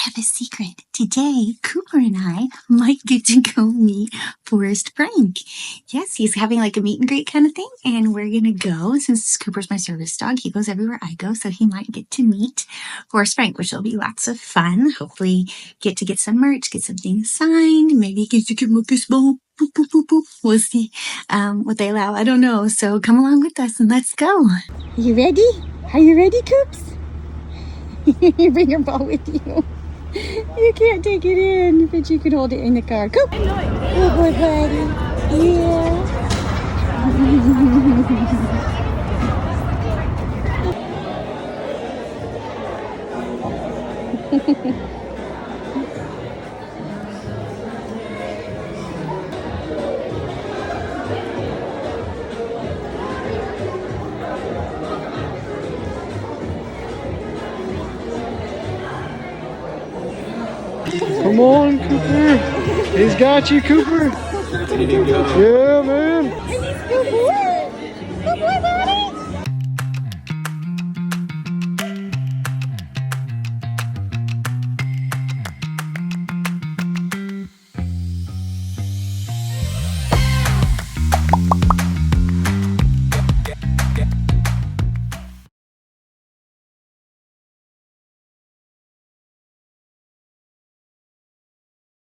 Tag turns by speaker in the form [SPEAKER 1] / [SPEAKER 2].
[SPEAKER 1] have a secret. Today, Cooper and I might get to go meet Forrest Frank. Yes, he's having like a meet and greet kind of thing, and we're gonna go. Since Cooper's my service dog, he goes everywhere I go, so he might get to meet Forrest Frank, which will be lots of fun. Hopefully, get to get some merch, get some things signed, maybe get to give him a fist bump. Boop, boop, boop, boop. We'll see what they allow. I don't know. So come along with us and let's go. You ready? Are you ready, Coops? You bring your ball with you. You can't take it in, but you can hold it in the car. Coop! Good boy, buddy. Yeah.
[SPEAKER 2] Come on, Cooper. He's got you, Cooper. Yeah, man.
[SPEAKER 1] And he's good